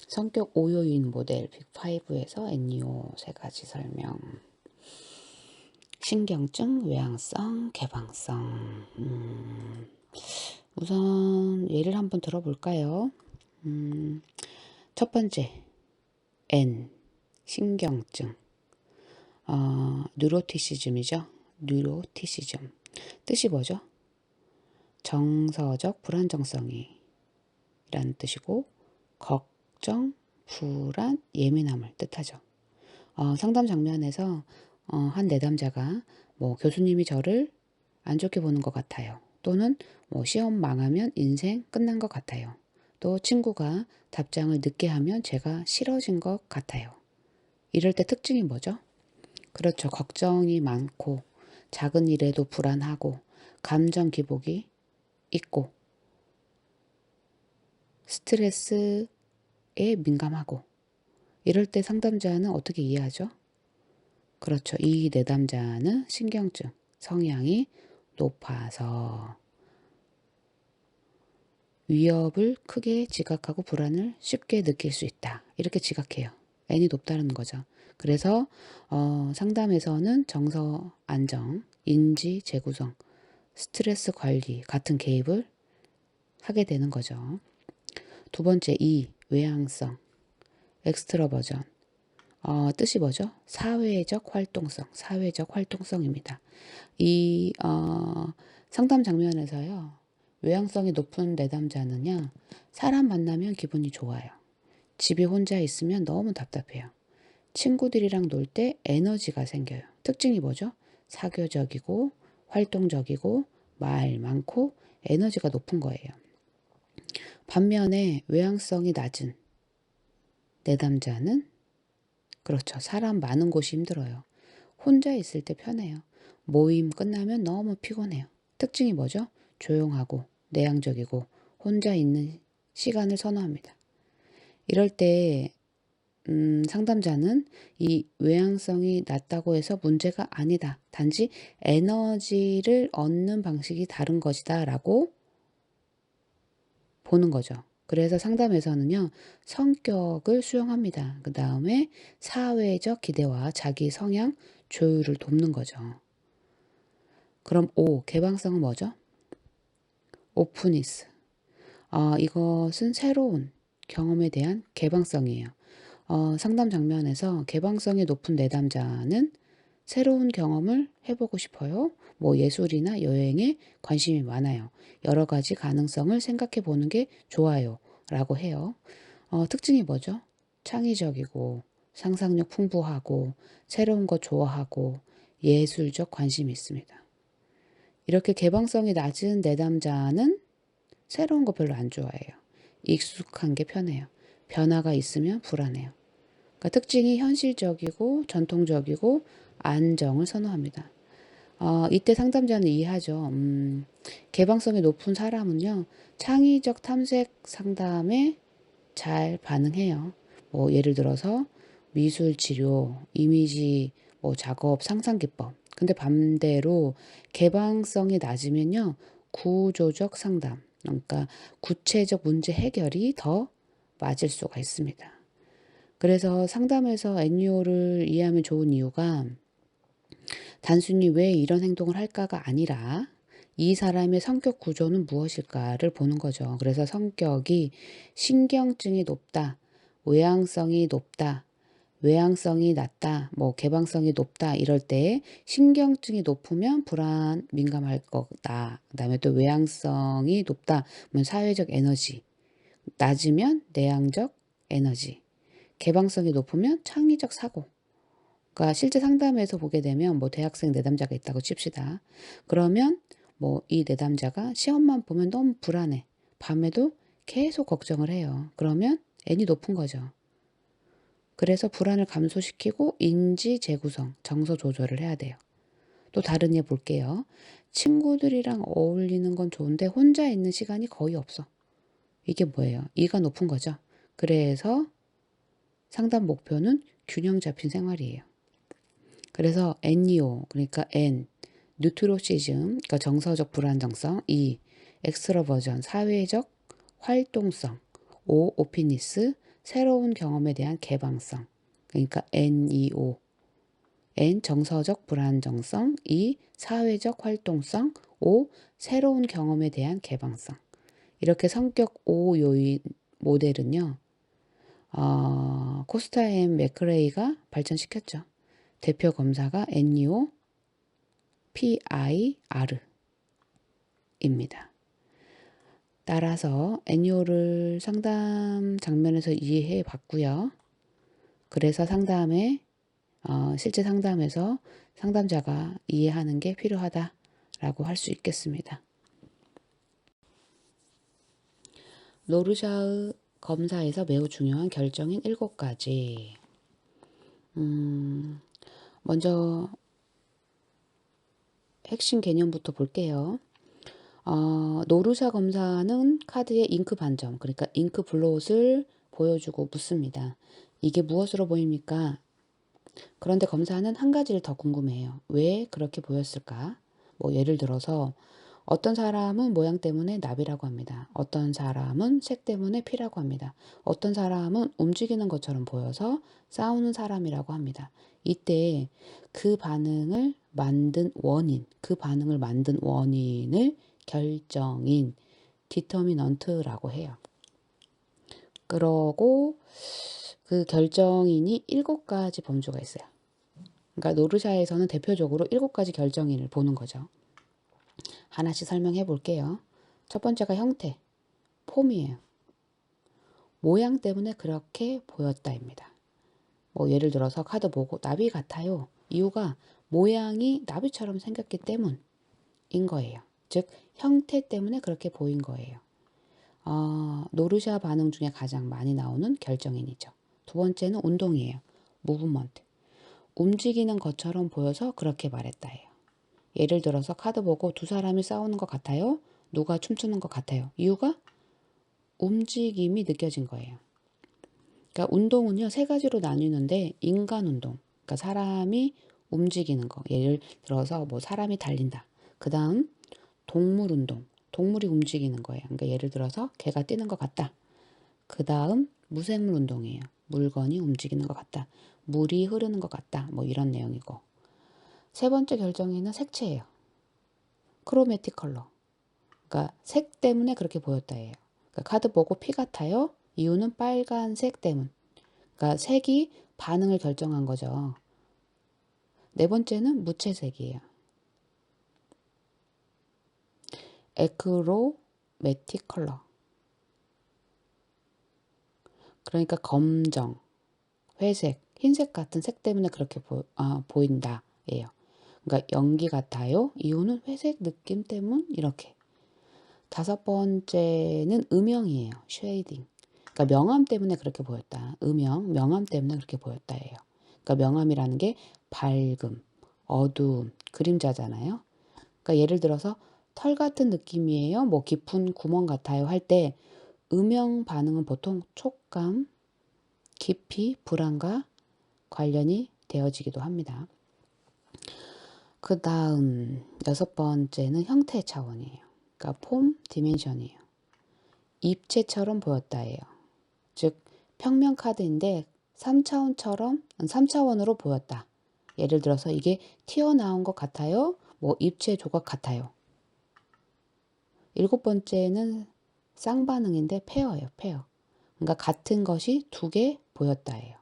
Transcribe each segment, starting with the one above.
성격 오요인 모델 빅5에서 NEO 세 가지 설명. 신경증, 외향성, 개방성. 우선 예를 한번 들어볼까요? 첫 번째, N, 신경증. 뉴로티시즘이죠. 뉴로티시즘. 뜻이 뭐죠? 정서적 불안정성이 라는 뜻이고, 걱정, 불안, 예민함을 뜻하죠. 상담 장면에서 한 내담자가 교수님이 저를 안 좋게 보는 것 같아요. 또는 시험 망하면 인생 끝난 것 같아요. 또 친구가 답장을 늦게 하면 제가 싫어진 것 같아요. 이럴 때 특징이 뭐죠? 그렇죠. 걱정이 많고 작은 일에도 불안하고 감정 기복이 있고 스트레스에 민감하고 이럴 때 상담자는 어떻게 이해하죠? 그렇죠. 이 내담자는 신경증 성향이 높아서 위협을 크게 지각하고 불안을 쉽게 느낄 수 있다. 이렇게 지각해요. N이 높다는 거죠. 그래서 상담에서는 정서 안정, 인지 재구성, 스트레스 관리 같은 개입을 하게 되는 거죠. 두 번째, E, 외향성, 엑스트로버전. 뜻이 뭐죠? 사회적 활동성입니다. 이 상담 장면에서요. 외향성이 높은 내담자는요. 사람 만나면 기분이 좋아요. 집에 혼자 있으면 너무 답답해요. 친구들이랑 놀 때 에너지가 생겨요. 특징이 뭐죠? 사교적이고 활동적이고 말 많고 에너지가 높은 거예요. 반면에 외향성이 낮은 내담자는 그렇죠. 사람 많은 곳이 힘들어요. 혼자 있을 때 편해요. 모임 끝나면 너무 피곤해요. 특징이 뭐죠? 조용하고 내향적이고 혼자 있는 시간을 선호합니다. 이럴 때 상담자는 이 외향성이 낮다고 해서 문제가 아니다. 단지 에너지를 얻는 방식이 다른 것이다 라고 보는 거죠. 그래서 상담에서는요. 성격을 수용합니다. 그 다음에 사회적 기대와 자기 성향 조율을 돕는 거죠. 그럼 O, 개방성은 뭐죠? 오프니스. 이것은 새로운 경험에 대한 개방성이에요. 상담 장면에서 개방성이 높은 내담자는 새로운 경험을 해보고 싶어요. 예술이나 여행에 관심이 많아요. 여러 가지 가능성을 생각해 보는 게 좋아요. 라고 해요. 특징이 뭐죠? 창의적이고 상상력 풍부하고 새로운 거 좋아하고 예술적 관심이 있습니다. 이렇게 개방성이 낮은 내담자는 새로운 거 별로 안 좋아해요. 익숙한 게 편해요. 변화가 있으면 불안해요. 그러니까 특징이 현실적이고 전통적이고 안정을 선호합니다. 이때 상담자는 이해하죠. 개방성이 높은 사람은요. 창의적 탐색 상담에 잘 반응해요. 예를 들어서 미술 치료, 이미지 작업, 상상 기법. 근데 반대로 개방성이 낮으면요. 구조적 상담, 그러니까 구체적 문제 해결이 더 맞을 수가 있습니다. 그래서 상담에서 NEO를 이해하면 좋은 이유가 단순히 왜 이런 행동을 할까가 아니라 이 사람의 성격 구조는 무엇일까를 보는 거죠. 그래서 성격이 신경증이 높다, 외향성이 높다, 외향성이 낮다, 개방성이 높다 이럴 때 신경증이 높으면 불안, 민감할 거다. 그다음에 또 외향성이 높다, 사회적 에너지, 낮으면 내향적 에너지, 개방성이 높으면 창의적 사고. 그러니까 실제 상담에서 보게 되면 대학생 내담자가 있다고 칩시다. 그러면 이 내담자가 시험만 보면 너무 불안해. 밤에도 계속 걱정을 해요. 그러면 N이 높은 거죠. 그래서 불안을 감소시키고 인지 재구성, 정서 조절을 해야 돼요. 또 다른 예 볼게요. 친구들이랑 어울리는 건 좋은데 혼자 있는 시간이 거의 없어. 이게 뭐예요? E가 높은 거죠. 그래서 상담 목표는 균형 잡힌 생활이에요. 그래서 NEO, 그러니까 N, 뉴트로시즘, 그러니까 정서적 불안정성, E, 엑스트로버전, 사회적 활동성, O, 오피니스, 새로운 경험에 대한 개방성. 그러니까 NEO. N 정서적 불안정성, E 사회적 활동성, O 새로운 경험에 대한 개방성. 이렇게 성격 5 요인 모델은요. 코스타 앤 맥크레이가 발전시켰죠. 대표 검사가 NEO, PIR입니다. 따라서 NEO를 상담 장면에서 이해해 봤고요. 그래서 실제 상담에서 상담자가 이해하는 게 필요하다라고 할 수 있겠습니다. 노르샤의 검사에서 매우 중요한 결정인 7가지. 먼저 핵심 개념부터 볼게요. 노르샤 검사는 카드의 잉크 반점, 그러니까 잉크 블롯을 보여주고 묻습니다. 이게 무엇으로 보입니까? 그런데 검사는 한 가지를 더 궁금해해요. 왜 그렇게 보였을까? 뭐 예를 들어서 어떤 사람은 모양 때문에 나비라고 합니다. 어떤 사람은 색 때문에 피라고 합니다. 어떤 사람은 움직이는 것처럼 보여서 싸우는 사람이라고 합니다. 이때 그 반응을 만든 원인을 결정인 디터미넌트라고 해요. 그러고 그 결정인이 7가지 범주가 있어요. 그러니까 노르샤에서는 대표적으로 7가지 결정인을 보는 거죠. 하나씩 설명해 볼게요. 첫 번째가 형태, 폼이에요. 모양 때문에 그렇게 보였다입니다. 뭐 예를 들어서 카드 보고 나비 같아요. 이유가 모양이 나비처럼 생겼기 때문인 거예요. 즉 형태 때문에 그렇게 보인 거예요. 노르샤 반응 중에 가장 많이 나오는 결정인이죠. 두 번째는 운동이에요. 무브먼트. 움직이는 것처럼 보여서 그렇게 말했다예요. 예를 들어서 카드 보고 두 사람이 싸우는 것 같아요. 누가 춤추는 것 같아요. 이유가 움직임이 느껴진 거예요. 그러니까 운동은요 3가지로 나뉘는데 인간 운동, 그러니까 사람이 움직이는 거. 예를 들어서 뭐 사람이 달린다. 그 다음 동물 운동, 동물이 움직이는 거예요. 그러니까 예를 들어서 개가 뛰는 것 같다. 그 다음 무생물 운동이에요. 물건이 움직이는 것 같다. 물이 흐르는 것 같다. 뭐 이런 내용이고. 세 번째 결정에는 색채예요. 크로매틱 컬러. 그러니까 색 때문에 그렇게 보였다예요. 그러니까 카드 보고 피 같아요. 이유는 빨간색 때문. 그러니까 색이 반응을 결정한 거죠. 네 번째는 무채색이에요. 에크로매틱 컬러. 그러니까 검정, 회색, 흰색 같은 색 때문에 그렇게 보인다예요. 그러니까 연기 같아요. 이유는 회색 느낌 때문 이렇게. 5번째는 음영이에요. 쉐이딩. 그러니까 명암 때문에 그렇게 보였다. 명암 때문에 그렇게 보였다예요. 그러니까 명암이라는 게 밝음, 어두움, 그림자잖아요. 그러니까 예를 들어서 털 같은 느낌이에요. 뭐 깊은 구멍 같아요 할 때 음영 반응은 보통 촉감, 깊이, 불안과 관련이 되어지기도 합니다. 그 다음 6번째는 형태 차원이에요. 그러니까 폼, 디멘션이에요. 입체처럼 보였다예요. 즉 평면 카드인데 3차원으로 보였다. 예를 들어서 이게 튀어나온 것 같아요. 뭐 입체 조각 같아요. 7번째는 쌍반응인데 페어예요. 페어. 그러니까 같은 것이 2개 보였다예요.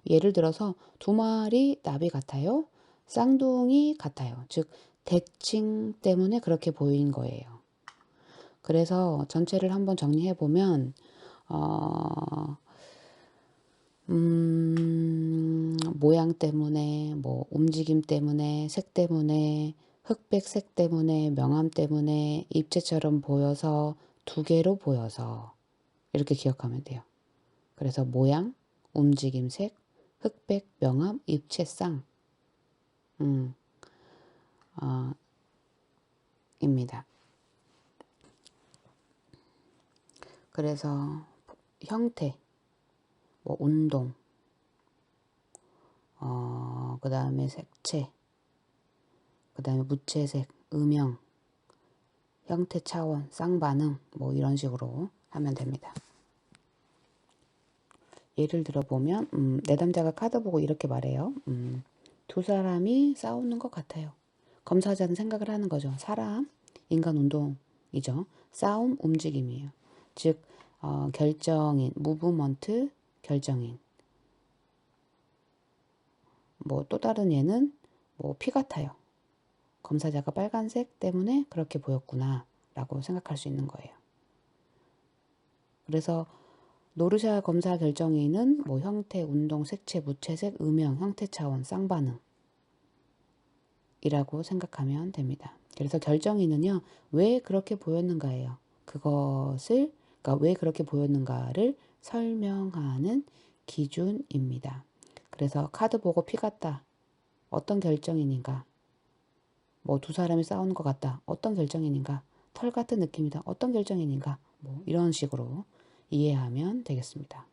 예를 들어서 2마리 나비 같아요. 쌍둥이 같아요. 즉 대칭 때문에 그렇게 보인 거예요. 그래서 전체를 한번 정리해 보면 모양 때문에, 뭐 움직임 때문에, 색 때문에, 흑백색 때문에, 명암 때문에, 입체처럼 보여서 2개로 보여서 이렇게 기억하면 돼요. 그래서 모양, 움직임, 색, 흑백, 명암, 입체쌍 입니다. 그래서 형태, 뭐 운동, 그 다음에 색채, 그 다음에 무채색, 음영, 형태 차원, 쌍반응 뭐 이런 식으로 하면 됩니다. 예를 들어보면 내담자가 카드 보고 이렇게 말해요. 두 사람이 싸우는 것 같아요. 검사자는 생각을 하는 거죠. 사람, 인간 운동이죠. 싸움, 움직임이에요. 즉 결정인, 무브먼트, 결정인. 뭐 또 다른 예는 뭐 피 같아요. 검사자가 빨간색 때문에 그렇게 보였구나 라고 생각할 수 있는 거예요. 그래서 노르샤 검사 결정인은 뭐 형태, 운동, 색채, 무채색, 음영, 형태 차원, 쌍반응 이라고 생각하면 됩니다. 그래서 결정인은요, 왜 그렇게 보였는가예요. 그러니까 왜 그렇게 보였는가를 설명하는 기준입니다. 그래서 카드 보고 피 같다. 어떤 결정인인가? 뭐 두 사람이 싸우는 것 같다. 어떤 결정인인가? 털 같은 느낌이다. 어떤 결정인인가? 뭐 이런 식으로 이해하면 되겠습니다.